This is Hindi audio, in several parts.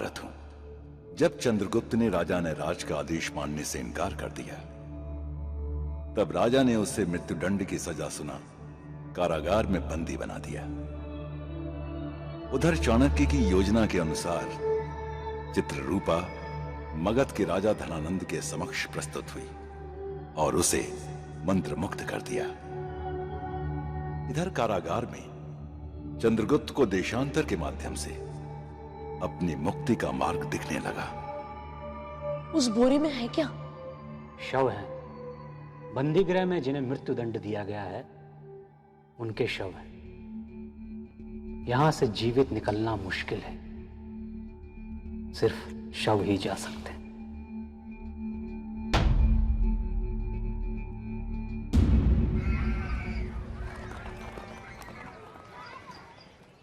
महाभारत हूं। जब चंद्रगुप्त ने राजा ने राज का आदेश मानने से इनकार कर दिया, तब राजा ने उसे मृत्युदंड की सजा सुना, कारागार में बंदी बना दिया। उधर चाणक्य की योजना के अनुसार चित्ररूपा मगध के राजा धनानंद के समक्ष प्रस्तुत हुई और उसे मंत्रमुग्ध कर दिया। इधर कारागार में चंद्रगुप्त को देशांतर के माध्यम से अपनी मुक्ति का मार्ग दिखने लगा। उस बोरे में है क्या? शव है। बंदी गृह में जिन्हें मृत्यु दंड दिया गया है उनके शव है। यहां से जीवित निकलना मुश्किल है, सिर्फ शव ही जा सकते हैं।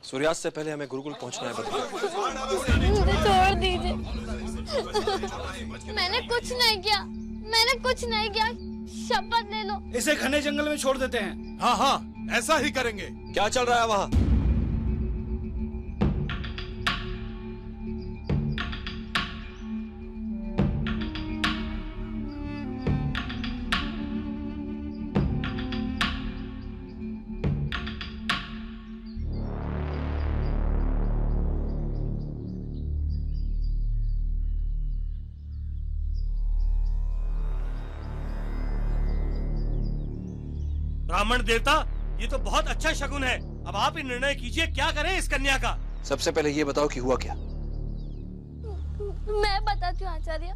सूर्यास्त से पहले हमें गुरुकुल पहुंचना है। मुझे छोड़ दीजिए। मैंने कुछ नहीं किया, मैंने कुछ नहीं किया। शपथ ले लो। इसे घने जंगल में छोड़ देते हैं। हाँ हाँ, ऐसा ही करेंगे। क्या चल रहा है वहां? ब्राह्मण देवता, ये तो बहुत अच्छा शगुन है। अब आप ही निर्णय कीजिए, क्या करें इस कन्या का। सबसे पहले ये बताओ कि हुआ क्या? मैं बताती हूँ आचार्य।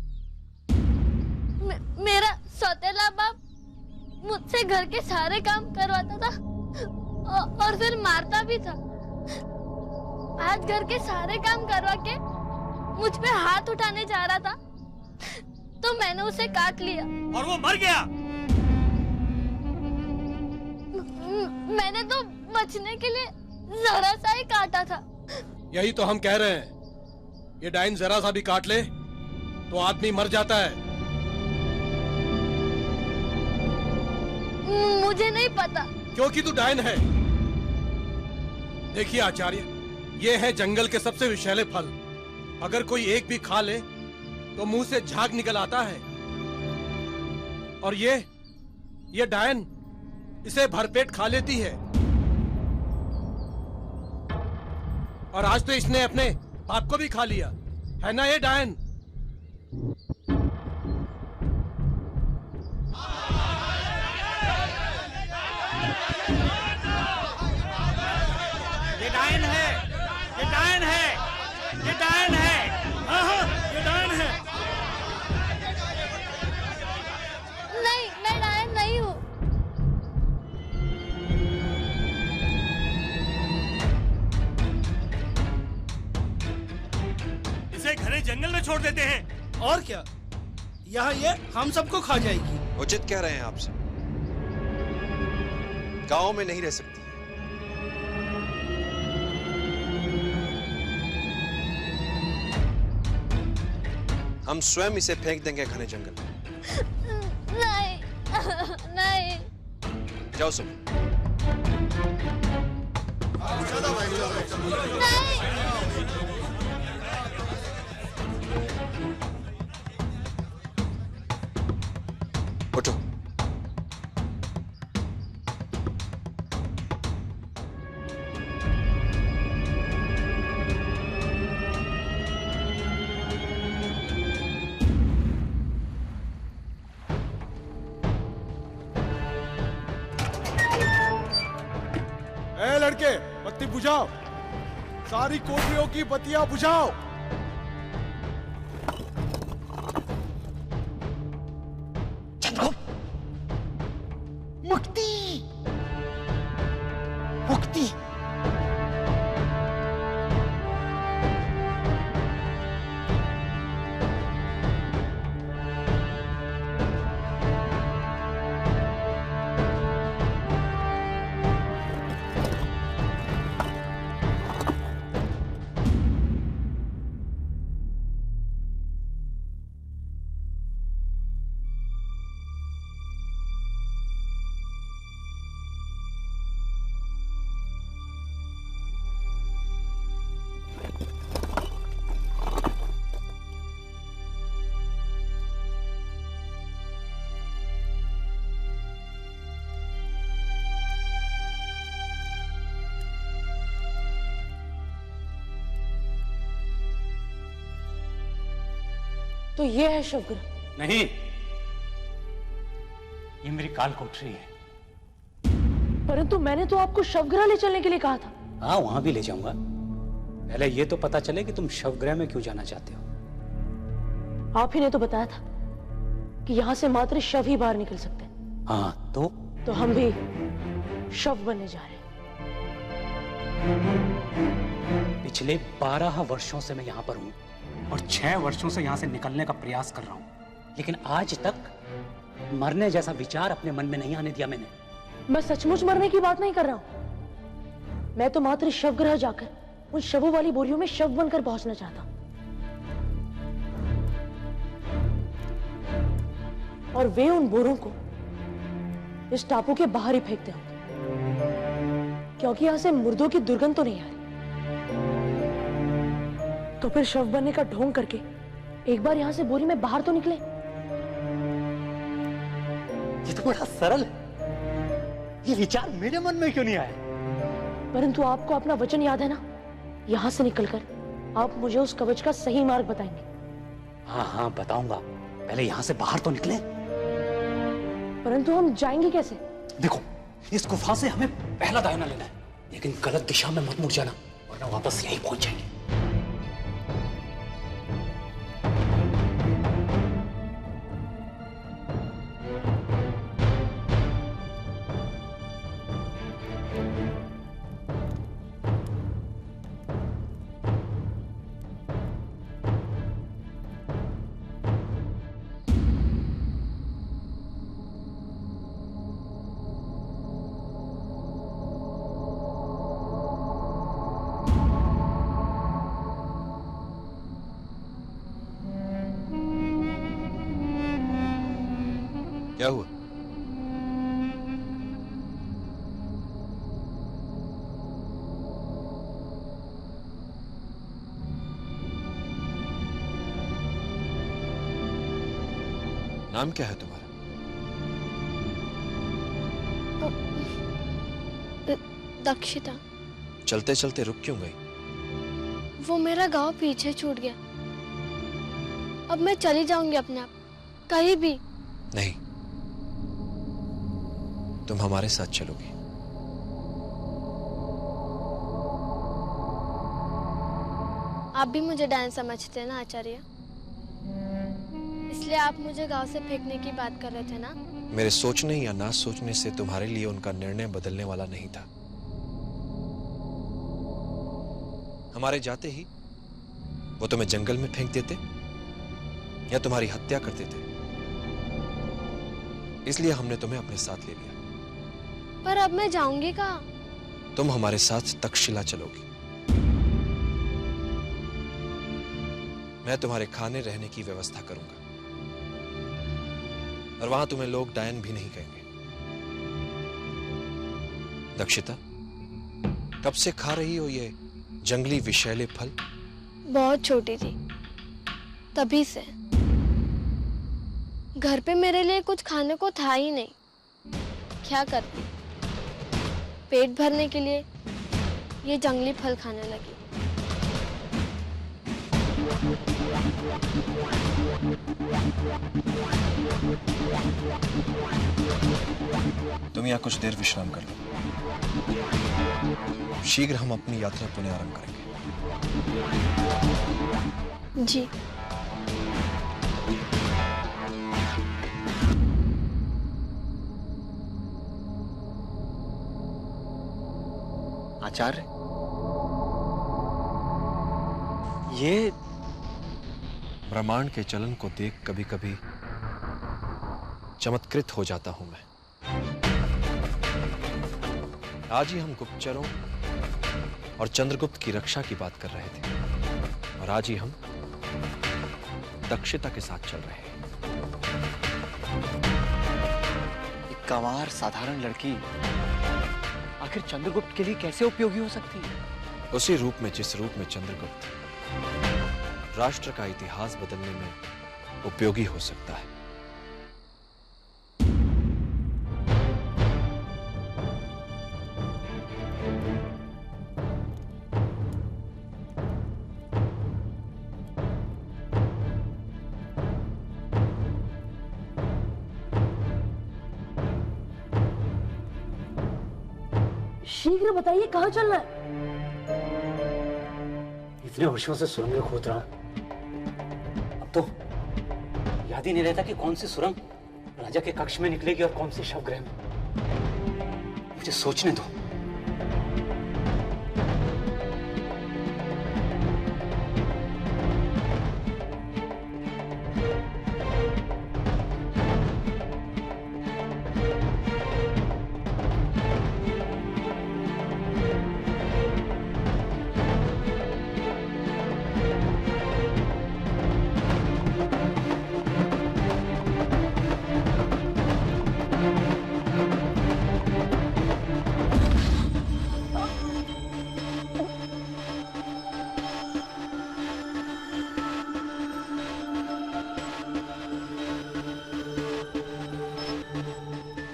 मेरा सौतेला बाप मुझसे घर के सारे काम करवाता था और फिर मारता भी था। आज घर के सारे काम करवा के मुझ पे हाथ उठाने जा रहा था तो मैंने उसे काट लिया और वो मर गया। मैंने तो बचने के लिए जरा सा ही काटा था। यही तो हम कह रहे हैं, ये डाइन जरा सा भी काट ले तो आदमी मर जाता है। मुझे नहीं पता। क्योंकि तू डाइन है। देखिए आचार्य, ये है जंगल के सबसे विषैले फल। अगर कोई एक भी खा ले तो मुंह से झाग निकल आता है। और ये डायन इसे भरपेट खा लेती है। और आज तो इसने अपने बाप को भी खा लिया है ना ये डायन। ये डायन है, ये डायन है, ये डायन है। हाँ, ये डायन है। नहीं, मैं डायन नहीं हूँ। इसे घने जंगल में छोड़ देते हैं। और क्या, यहाँ ये हम सबको खा जाएगी। उचित कह रहे हैं आपसे। गांव में नहीं रह सकती। हम स्वयं इसे फेंक देंगे घने जंगल में। नहीं, नहीं। जाओ सब। नहीं। उठो। ए लड़के, बत्ती बुझाओ। सारी कोठरियों की बत्तियां बुझाओ। मुक्ति, मुक्ति। तो ये है शवग्रह। नहीं, ये मेरी काल कोठरी है। परंतु मैंने तो आपको शवग्रह ले चलने के लिए कहा था। हाँ, वहां भी ले जाऊंगा। पहले ये तो पता चले कि तुम शवगृह में क्यों जाना चाहते हो। आप ही ने तो बताया था कि यहाँ से मात्र शव ही बाहर निकल सकते हैं। हाँ, तो हम भी शव बनने जा रहे हैं। पिछले 12 वर्षों से मैं यहाँ पर हूँ और 6 वर्षों से यहाँ से निकलने का प्रयास कर रहा हूँ, लेकिन आज तक मरने जैसा विचार अपने मन में नहीं आने दिया मैंने। मैं सचमुच मरने की बात नहीं कर रहा हूँ। मैं तो मात्र शवगृह जाकर उन शवों वाली बोरियों में शव बनकर पहुंचना चाहता हूँ, और वे उन बोरों को इस टापू के बाहर ही फेंकते होंगे, क्योंकि यहां से मुर्दों की दुर्गंध तो नहीं आ रही। तो फिर शव बनने का ढोंग करके एक बार यहां से बोरी में बाहर तो निकले। ये तो बड़ा सरल है। ये विचार मेरे मन में क्यों नहीं आया? परंतु आपको अपना वचन याद है ना, यहां से निकलकर आप मुझे उस कवच का सही मार्ग बताएंगे। हाँ हाँ, बताऊंगा। पहले यहाँ से बाहर तो निकले। परंतु हम जाएंगे कैसे? देखो, इस गुफा से हमें पहला दायना लेना है, लेकिन गलत दिशा में मत मुड़ जाना, वरना वापस यहीं पहुंच जाएंगे। क्या हुआ? नाम क्या है तुम्हारा? दक्षिता। चलते चलते रुक क्यों गई? वो मेरा गांव पीछे छूट गया। अब मैं चली जाऊंगी अपने आप, कहीं भी। नहीं, तुम हमारे साथ चलोगी। आप भी मुझे डायन समझते हैं ना आचार्य? इसलिए आप मुझे गांव से फेंकने की बात कर रहे थे ना? मेरे सोचने या ना सोचने से तुम्हारे लिए उनका निर्णय बदलने वाला नहीं था। हमारे जाते ही वो तुम्हें जंगल में फेंक देते या तुम्हारी हत्या कर देते, इसलिए हमने तुम्हें अपने साथ ले लिया। पर अब मैं जाऊंगी कहाँ? तुम हमारे साथ तक्षशिला चलोगी। मैं तुम्हारे खाने रहने की व्यवस्था करूंगा, और वहां तुम्हें लोग डायन भी नहीं कहेंगे। दक्षिता, कब से खा रही हो ये जंगली विषैले फल? बहुत छोटी थी, तभी से। घर पे मेरे लिए कुछ खाने को था ही नहीं। क्या करती? पेट भरने के लिए ये जंगली फल खाने लगी। तुम यहाँ कुछ देर विश्राम कर लो। शीघ्र हम अपनी यात्रा पुनः आरंभ करेंगे। जी। आचार्य, ये ब्रह्मांड के चलन को देख कभी कभी चमत्कृत हो जाता हूं मैं। आज ही हम गुप्तचरों और चंद्रगुप्त की रक्षा की बात कर रहे थे, और आज ही हम दक्षिता के साथ चल रहे हैं। एक गंवार साधारण लड़की आखिर चंद्रगुप्त के लिए कैसे उपयोगी हो सकती है? उसी रूप में जिस रूप में चंद्रगुप्त राष्ट्र का इतिहास बदलने में उपयोगी हो सकता है। शीघ्र बताइए कहाँ चलना है? इतने वर्षों से सुरंगें खोद रहा हूं, अब तो याद ही नहीं रहता कि कौन सी सुरंग राजा के कक्ष में निकलेगी और कौन सी शवगृह में। मुझे सोचने दो।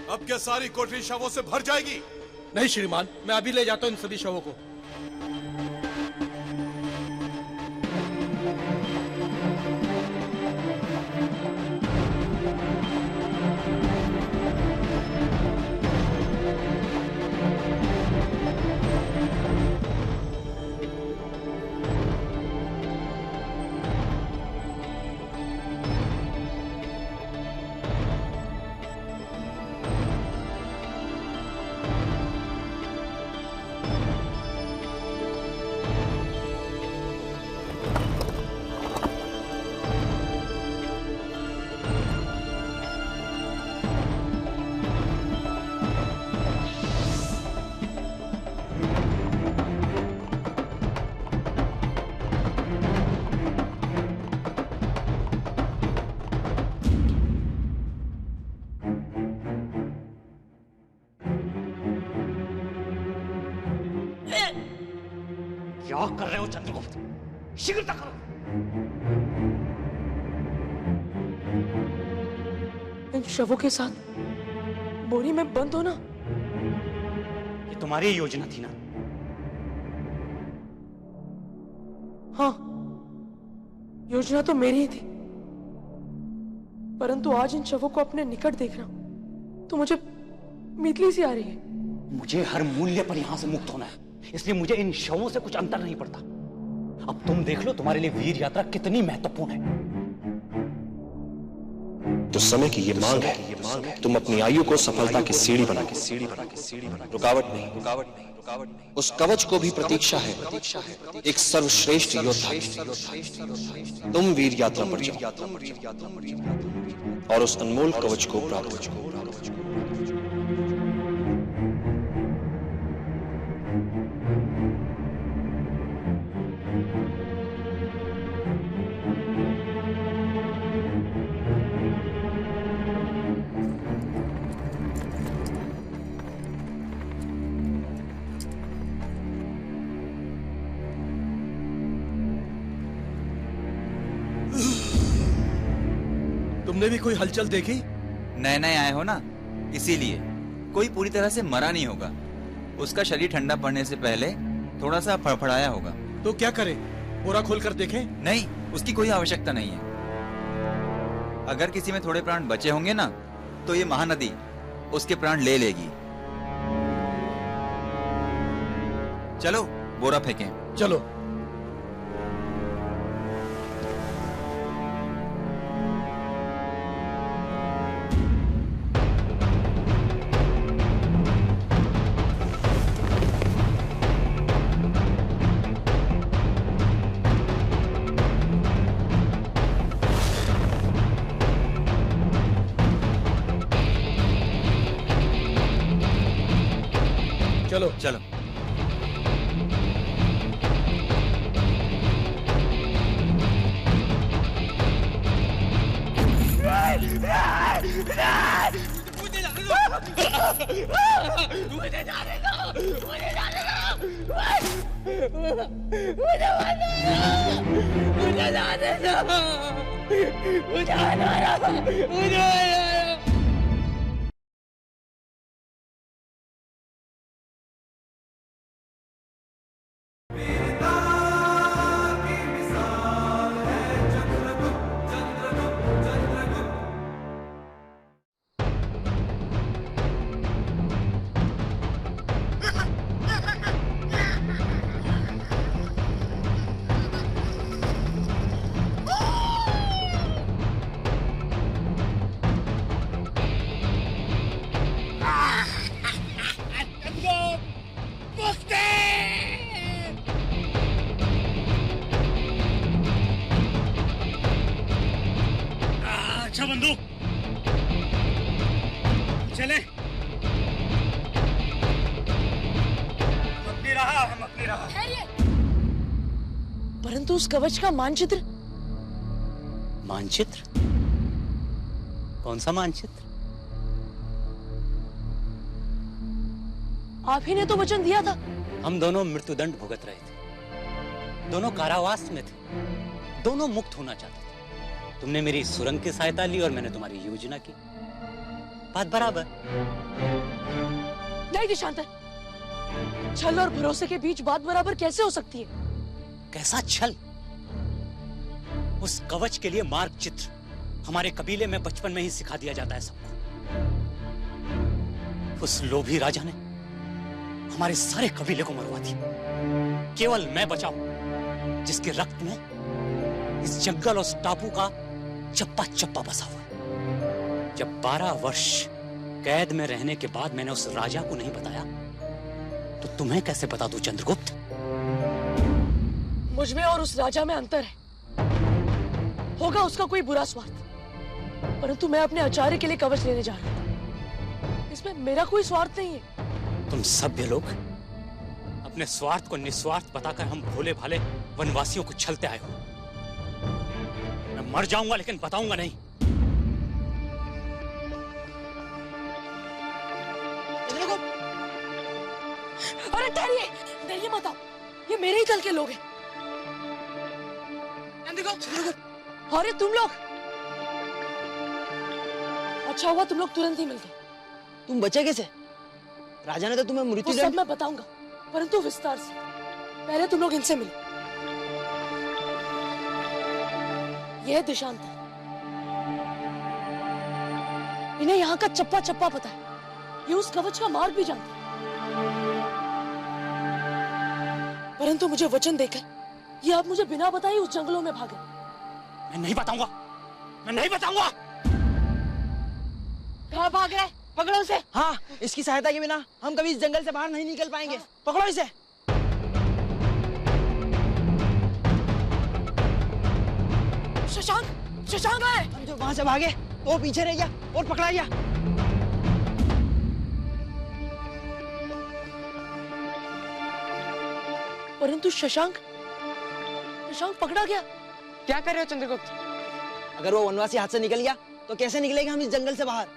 अब क्या सारी कोठरी शवों से भर जाएगी? नहीं श्रीमान, मैं अभी ले जाता हूँ इन सभी शवों को। क्या कर रहे हो चंद्रगुप्त? शीघ्रता करो। इन शवों के साथ बोरी में बंद हो ना। ये तुम्हारी योजना थी ना? हाँ, योजना तो मेरी ही थी, परंतु आज इन शवों को अपने निकट देख रहा हूं तो मुझे मितली सी आ रही है। मुझे हर मूल्य पर यहां से मुक्त होना है, इसलिए मुझे इन शवों से कुछ अंतर नहीं पड़ता। अब तुम देख लो तुम्हारे लिए वीर यात्रा कितनी महत्वपूर्ण है। तो समय की ये मांग है, तुम अपनी आयु को सफलता की सीढ़ी बना रुकावट नहीं। उस कवच को भी प्रतीक्षा है एक सर्वश्रेष्ठ योद्धा की। तुम वीर यात्रा पर जाओ और उस अनमोल कवच को प्राप्त करो। तुमने भी कोई हलचल देखी? नए नए आए हो ना, इसीलिए। कोई पूरी तरह से मरा नहीं होगा, उसका शरीर ठंडा पड़ने से पहले थोड़ा सा फड़फड़ाया होगा। तो क्या करें, बोरा खोलकर देखें? नहीं, उसकी कोई आवश्यकता नहीं है। अगर किसी में थोड़े प्राण बचे होंगे ना, तो ये महानदी उसके प्राण ले लेगी। चलो बोरा फेंकें। चलो। चलो चलो। मुझे जाने दो, मुझे जाने दो, मुझे जाने दो, मुझे चले। अपनी राह, हम अपनी राह। परंतु उस कवच का मानचित्र। मानचित्र? कौन सा मानचित्र? आप ही ने तो वचन दिया था। हम दोनों मृत्युदंड भुगत रहे थे, दोनों कारावास में थे, दोनों मुक्त होना चाहते थे। तुमने मेरी सुरंग की सहायता ली और मैंने तुम्हारी योजना की। बात बराबर। नहीं देशांतर, छल और भरोसे के बीच बात बराबर कैसे हो सकती है? कैसा छल? उस कवच के लिए मार्ग चित्र हमारे कबीले में बचपन में ही सिखा दिया जाता है सबको। उस लोभी राजा ने हमारे सारे कबीले को मरवा दिया। केवल मैं बचा हूं जिसके रक्त में इस जंगल और इस टापू का चप्पा चप्पा बसा हुआ है। जब 12 वर्ष कैद में रहने के बाद मैंने उस राजा को नहीं बताया, तो तुम्हें कैसे बता दूं चंद्रगुप्त? मुझ में और उस राजा में अंतर है। होगा उसका कोई बुरा स्वार्थ, परंतु मैं अपने आचार्य के लिए कवच लेने जा रहा हूं। इसमें मेरा कोई स्वार्थ नहीं है। तुम सभ्य लोग अपने स्वार्थ को निस्वार्थ बताकर हम भोले भाले वनवासियों को छलते आए हो। मैं मर जाऊंगा लेकिन बताऊंगा नहीं। अरे ठहरिए, ठहरिए मत आओ, ये मेरे ही दल के लोग हैं। अरे तुम लोग, अच्छा हुआ तुम लोग तुरंत ही मिल गए। तुम बचे कैसे? राजा ने तो तुम्हें मृत्यु सब मैं बताऊंगा, परंतु विस्तार से। पहले तुम लोग इनसे मिलो। यह देशांतर, इन्हें यहाँ का चप्पा चप्पा पता है। ये उस कवच का मार्ग भी जानते हैं। परंतु मुझे वचन देकर ये आप मुझे बिना बताए उस जंगलों में भागे। मैं नहीं बताऊंगा, मैं नहीं बताऊंगा। कहाँ भाग रहे? पकड़ो उसे। हाँ, इसकी सहायता के बिना हम कभी इस जंगल से बाहर नहीं निकल पाएंगे। पकड़ो इसे। शशांक, शशांक है। हम जो वहां से भागे तो वो पीछे रह गया और पकड़ा गया। परंतु शशांक पकड़ा गया। क्या कर रहे हो चंद्रगुप्त? अगर वो वनवासी हाथ से निकल गया तो कैसे निकलेगा हम इस जंगल से बाहर?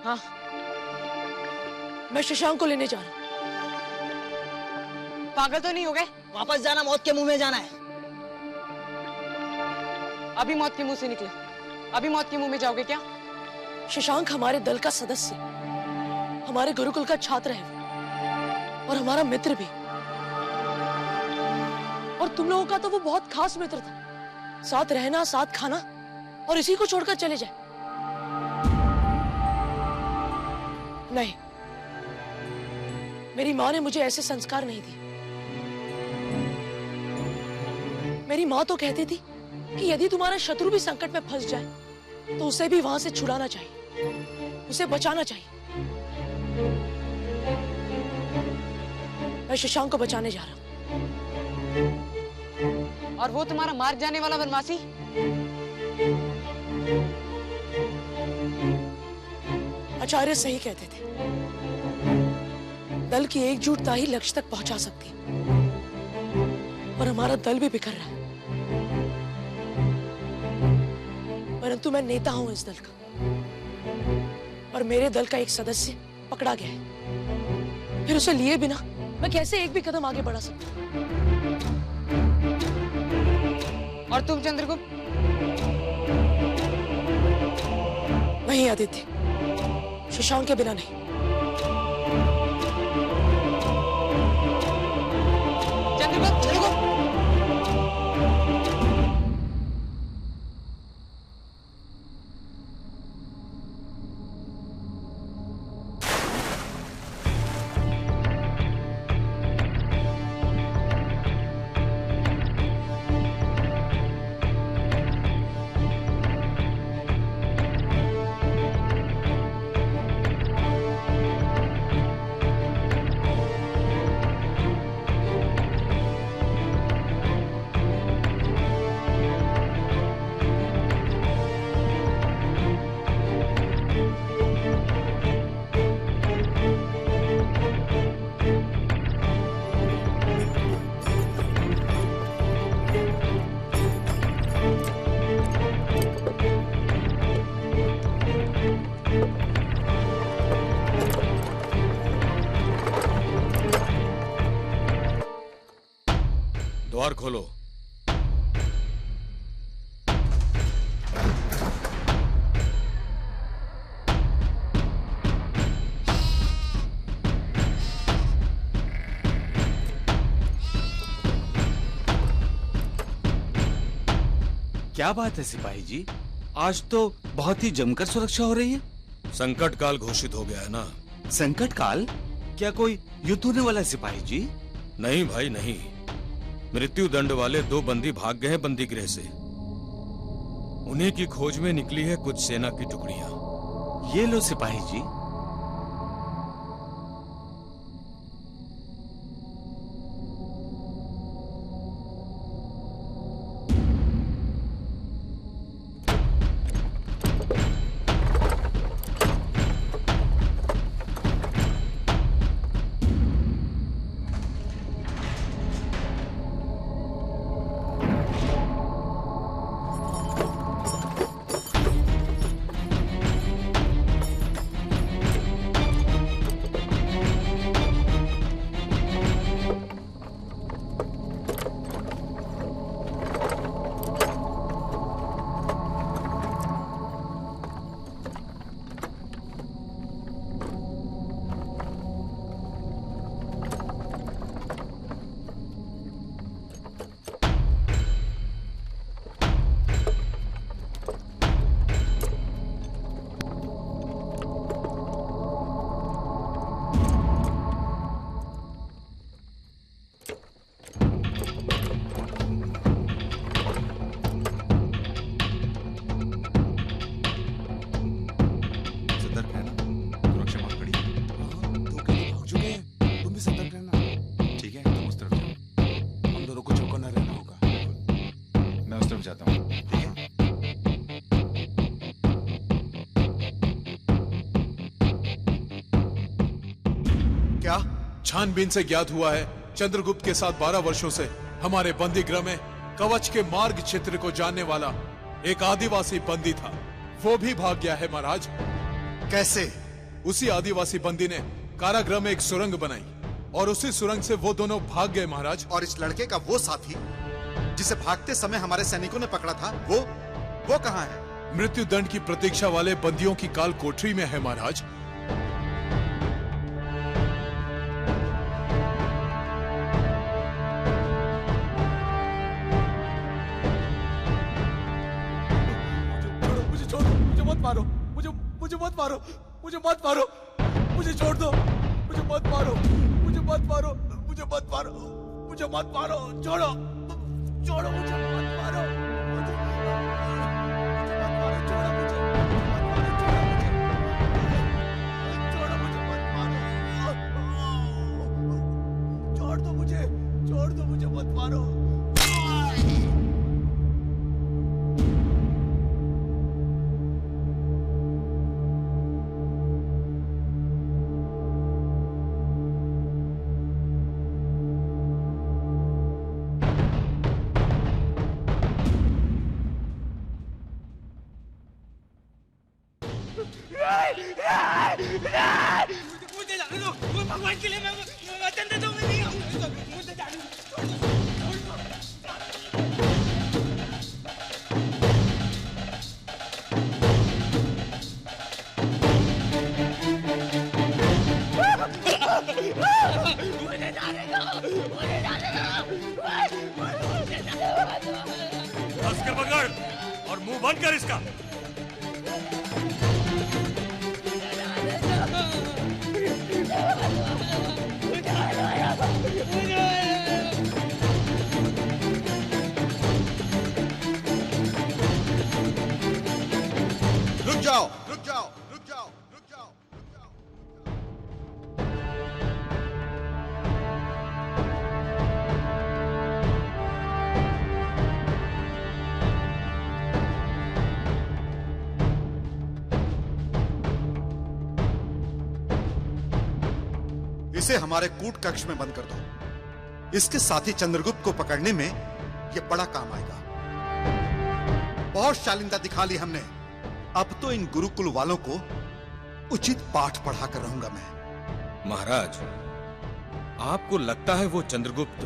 हाँ, मैं शशांक को लेने जा रहा हूँ। पागल तो नहीं हो गए? वापस जाना, मौत के मुंह में जाना है। अभी मौत के मुंह से निकले, अभी मौत के मुंह में जाओगे क्या? शशांक हमारे दल का सदस्य, हमारे गुरुकुल का छात्र है और हमारा मित्र भी। और तुम लोगों का तो वो बहुत खास मित्र था। साथ रहना, साथ खाना, और इसी को छोड़कर चले जाए। नहीं, मेरी माँ ने मुझे ऐसे संस्कार नहीं दिए। मेरी माँ तो कहती थी कि यदि तुम्हारा शत्रु भी संकट में फंस जाए तो उसे भी वहां से छुड़ाना चाहिए, उसे बचाना चाहिए। मैं शशांक को बचाने जा रहा हूं। और वो तुम्हारा मार जाने वाला वनवासी? आचार्य सही कहते थे, दल की एकजुटता ही लक्ष्य तक पहुंचा सकती है। और हमारा दल भी बिखर रहा है, परंतु मैं नेता हूं इस दल का, और मेरे दल का एक सदस्य पकड़ा गया है। फिर उसे लिए बिना मैं कैसे एक भी कदम आगे बढ़ा सकता हूं? और तुम चंद्रगुप्त? नहीं आदित्य, शशांक के बिना नहीं। चंद्रगुप्त, चंद्रगुप्त! द्वार खोलो। क्या बात है सिपाही जी, आज तो बहुत ही जमकर सुरक्षा हो रही है। संकट काल घोषित हो गया है ना। संकट काल? क्या कोई युद्ध होने वाला है सिपाही जी? नहीं भाई नहीं, मृत्यु दंड वाले 2 बंदी भाग गए हैं बंदी गृह से। उन्हीं की खोज में निकली है कुछ सेना की टुकड़ियां। ये लो सिपाही जी। छानबीन से ज्ञात हुआ है चंद्रगुप्त के साथ 12 वर्षों से हमारे बंदी गृह में कवच के मार्ग क्षेत्र को जानने वाला एक आदिवासी बंदी था। वो भी भाग गया है महाराज। कैसे? उसी आदिवासी बंदी ने कारागृह में एक सुरंग बनाई और उसी सुरंग से वो दोनों भाग गए महाराज। और इस लड़के का वो साथी जिसे भागते समय हमारे सैनिकों ने पकड़ा था, वो कहाँ है? मृत्यु दंड की प्रतीक्षा वाले बंदियों की काल कोठरी में है महाराज। मुझे मत मारो, मुझे मत मारो, मुझे छोड़ दो, मुझे मत मारो, मुझे मत मारो, मुझे मत मारो, मुझे मत मारो, छोड़ो, छोड़ो, मुझे मत मारो, मुझे मत मारो, छोड़ो मुझे, छोड़ो मुझे, मत मारो, छोड़ दो मुझे, छोड़ दो मुझे, मत मारो। मुझे जाने दो, भगवान के लिए मैं वचन देता हूँ, मैं नहीं आऊंगा, मुझे जाने दो। मुझे जाने दो, मुझे जाने दो। बस के पकड़ और मुंह बंद कर इसका। रुक जाओ, रुक जाओ, रुक जाओ, रुक जाओ, रुक जाओ। इसे हमारे कूट कक्ष में बंद कर दो। इसके साथी चंद्रगुप्त को पकड़ने में यह बड़ा काम आएगा। बहुत शालीनता दिखा ली हमने, अब तो इन गुरुकुल वालों को उचित पाठ पढ़ा कर रहूंगा मैं। महाराज, आपको लगता है वो चंद्रगुप्त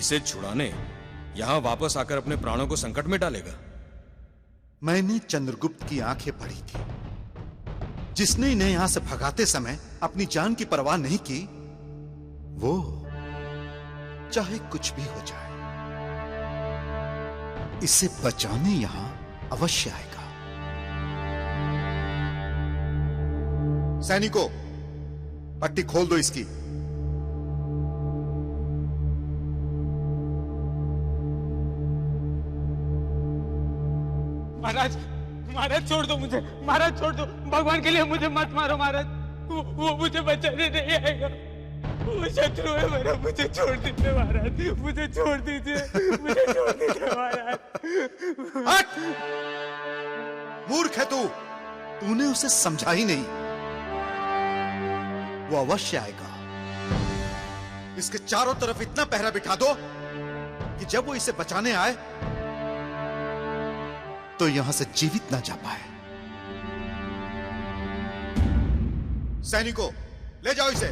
इसे छुड़ाने यहाँ वापस आकर अपने प्राणों को संकट में डालेगा। मैंने चंद्रगुप्त की आंखें पढ़ी थी। जिसने इन्हें यहां से भगाते समय अपनी जान की परवाह नहीं की, वो चाहे कुछ भी हो जाए, इसे बचाने यहां अवश्य आएगा। सैनिकों, पट्टी खोल दो इसकी। महाराज, महाराज छोड़ दो मुझे, महाराज छोड़ दो, भगवान के लिए मुझे मत मारो महाराज। वो मुझे बचाने नहीं आएगा, वो शत्रु है मेरा, मुझे छोड़ दीजिए महाराज, मुझे छोड़ दीजिए, मुझे छोड़ दीजिए महाराज। हट! मूर्ख है तू, तूने उसे समझा ही नहीं। वो अवश्य आएगा। इसके चारों तरफ इतना पहरा बिठा दो कि जब वो इसे बचाने आए तो यहां से जीवित ना जा पाए। सैनिकों, ले जाओ इसे।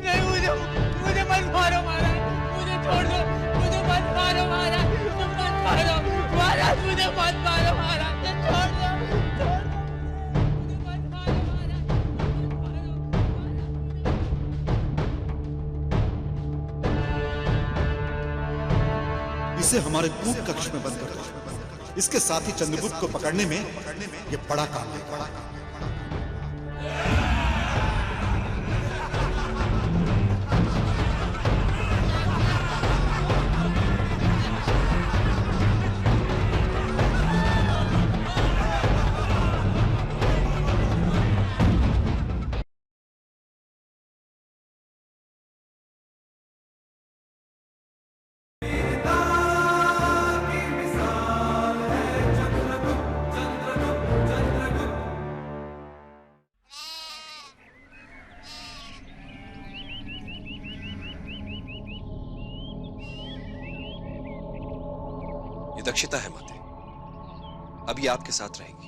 नहीं, मुझे मत मारो महाराज, मुझे छोड़ दो, मुझे मत मारो महाराज, मुझे मत मारो महाराज, मुझे मत मारो महाराज, छोड़ दो, छोड़ दो, मुझे मत मारो महाराज, इसे हमारे कूप कक्ष में बंद कर दो। इसके साथ ही चंद्रगुप्त को पकड़ने में यह बड़ा काम है। दक्षिता है माते, अभी आपके साथ रहेंगी।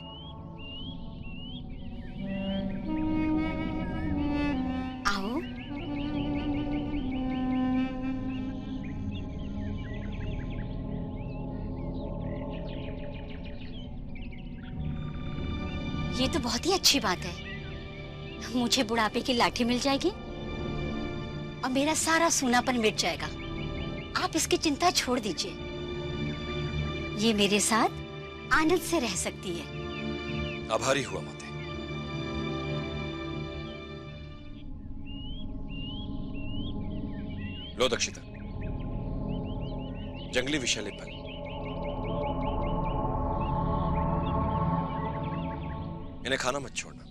आओ। ये तो बहुत ही अच्छी बात है। मुझे बुढ़ापे की लाठी मिल जाएगी और मेरा सारा सूनापन मिट जाएगा। आप इसकी चिंता छोड़ दीजिए। ये मेरे साथ आनंद से रह सकती है। आभारी हुआ माते। लो दक्षिता, जंगली विषैले फल। इन्हें खाना मत छोड़ना।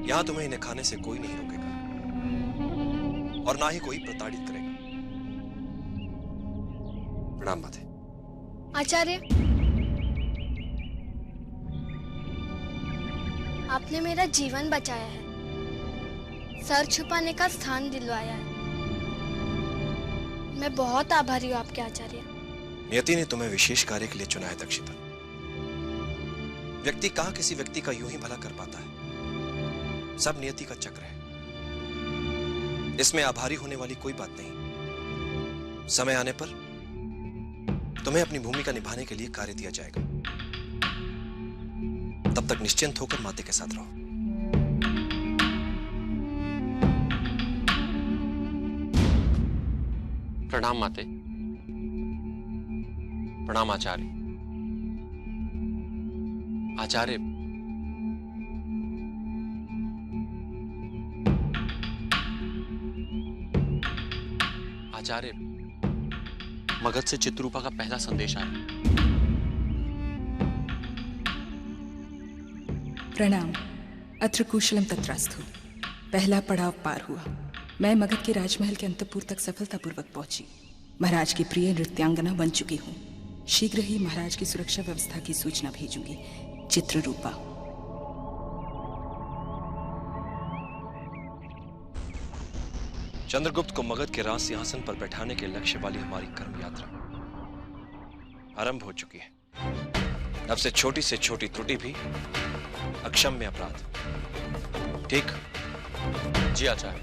यहां तुम्हें इन्हें खाने से कोई नहीं रोकेगा और ना ही कोई प्रताड़ित करेगा। प्रणाम माते। आचार्य, आपने मेरा जीवन बचाया है, सर छुपाने का स्थान दिलवाया है। मैं बहुत आभारी हूँ आपके आचार्य। नियति ने तुम्हें विशेष कार्य के लिए चुना है दक्षिता। व्यक्ति कहां किसी व्यक्ति का यूं ही भला कर पाता है, सब नियति का चक्र है। इसमें आभारी होने वाली कोई बात नहीं। समय आने पर तुम्हें अपनी भूमिका निभाने के लिए कार्य दिया जाएगा। तब तक निश्चिंत होकर माते के साथ रहो। प्रणाम माते। प्रणाम आचार्य। आचार्य, आचार्य, मगध से चित्ररूपा का पहला संदेश आया। प्रणाम। अत्र कुशलम तत्रास्तु। पहला पड़ाव पार हुआ। मैं मगध के राजमहल के अंतपुर तक सफलतापूर्वक पहुंची। महाराज की प्रिय नृत्यांगना बन चुकी हूँ। शीघ्र ही महाराज की सुरक्षा व्यवस्था की सूचना भेजूंगी। चित्ररूपा। चंद्रगुप्त को मगध के राज सिंहासन पर बैठाने के लक्ष्य वाली हमारी कर्म यात्रा आरंभ हो चुकी है। अब से छोटी त्रुटि भी अक्षम्य अपराध। ठीक? जी आचार्य।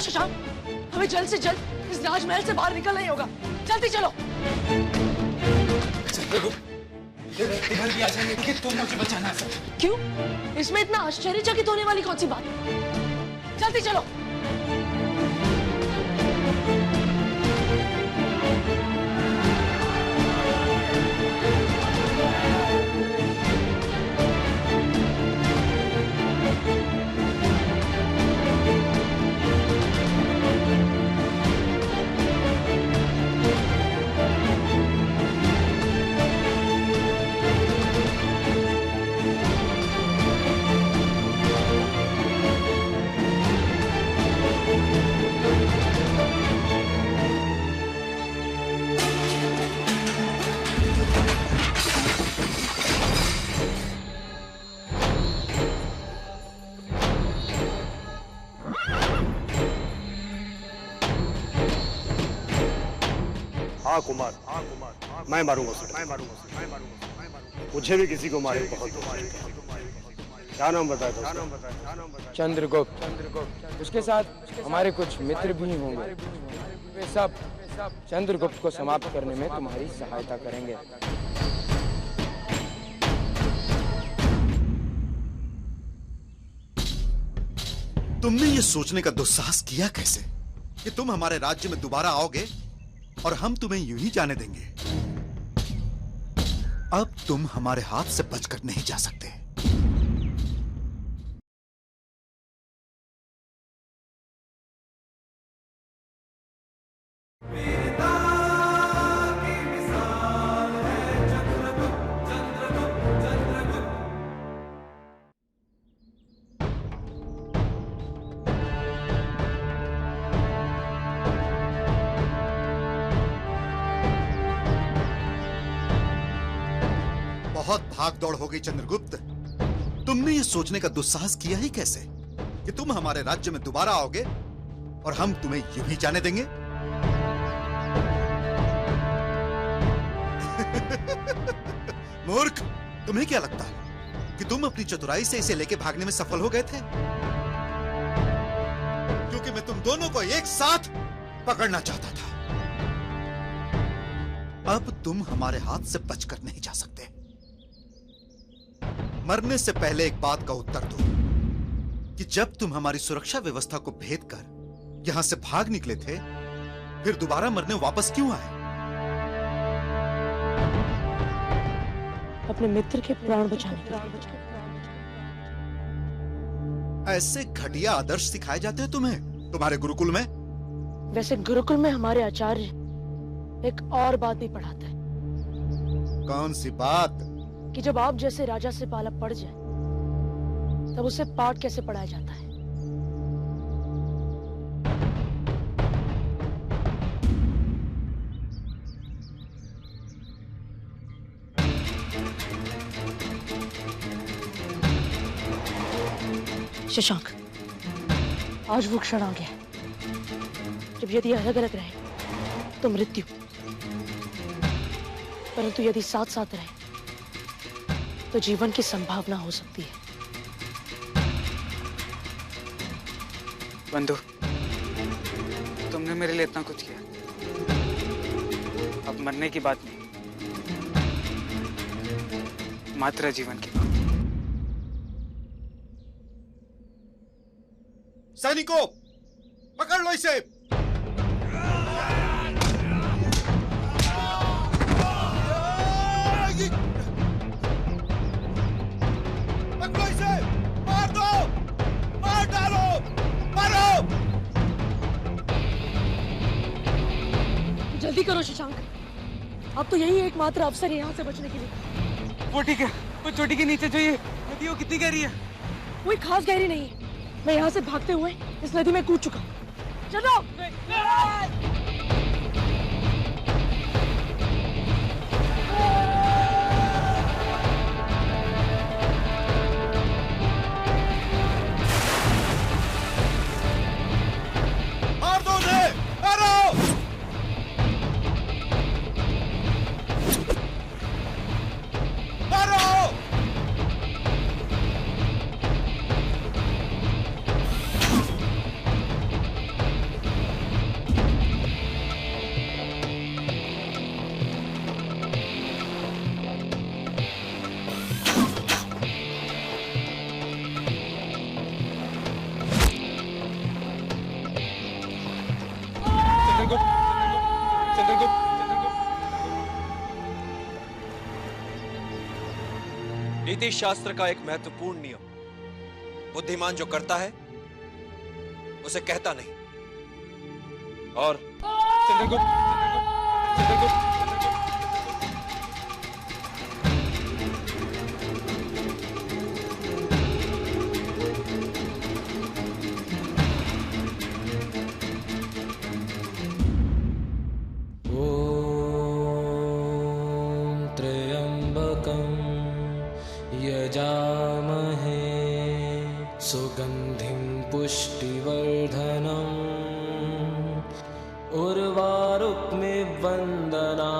शशांक, हमें जल्द से जल्द इस राजमहल से बाहर निकलना ही होगा। जल्दी चलो। इधर भी आ जाएंगे कि तुम मुझे बचाना है। क्यों? इसमें इतना आश्चर्यचकित होने वाली कौन सी बात? जल्दी चलो। हाँ कुमार, मैं मारूंगा उसे, मुझे भी किसी को मारे बहुत। क्या नाम बताया था? चंद्रगुप्त। उसके साथ हमारे कुछ मित्र भी होंगे। वे सब चंद्रगुप्त को समाप्त करने में तुम्हारी सहायता करेंगे। तुमने ये सोचने का दुस्साहस किया कैसे कि तुम हमारे राज्य में दोबारा आओगे और हम तुम्हें यूं ही जाने देंगे? अब तुम हमारे हाथ से बचकर नहीं जा सकते। बहुत भाग दौड़ हो गई चंद्रगुप्त। तुमने ये सोचने का दुस्साहस किया ही कैसे कि तुम हमारे राज्य में दोबारा आओगे और हम तुम्हें यूं ही जाने देंगे? मूर्ख, तुम्हें क्या लगता है कि तुम अपनी चतुराई से इसे लेके भागने में सफल हो गए थे? क्योंकि मैं तुम दोनों को एक साथ पकड़ना चाहता था। अब तुम हमारे हाथ से बचकर नहीं जा सकते। मरने से पहले एक बात का उत्तर दो कि जब तुम हमारी सुरक्षा व्यवस्था को भेद कर यहां से भाग निकले थे, फिर दोबारा मरने वापस क्यों आए? अपने मित्र के प्राण बचाने के लिए। ऐसे घटिया आदर्श सिखाए जाते हैं तुम्हें तुम्हारे गुरुकुल में? वैसे गुरुकुल में हमारे आचार्य एक और बात भी पढ़ाते हैं। कौन सी बात? कि जब आप जैसे राजा से पाला पड़ जाए तब उसे पाठ कैसे पढ़ाया जाता है। शशांक, आज वो क्षण आ गया जब यदि अलग अलग रहे तो मृत्यु, परंतु यदि साथ साथ रहे तो जीवन की संभावना हो सकती है। बंधु, तुमने मेरे लिए इतना कुछ किया, अब मरने की बात नहीं, मात्र जीवन की बात। सैनिकों, पकड़ लो इसे। पकड़ो इसे, मार दो, मार डालो, मारो। जल्दी करो शशांक, अब तो यही एकमात्र अवसर है यहाँ से बचने के लिए। वो ठीक है, वो चोटी के नीचे जो ये नदी वो कितनी गहरी है? कोई खास गहरी नहीं है। मैं यहाँ से भागते हुए इस नदी में कूद चुका हूँ। चलो। मार दो उन्हें, मारो। मारो। नीति शास्त्र का एक महत्वपूर्ण नियम, बुद्धिमान जो करता है उसे कहता नहीं। और यजामहे सुगंधिं पुष्टिवर्धनम् उर्वारुक्मिव वन्दना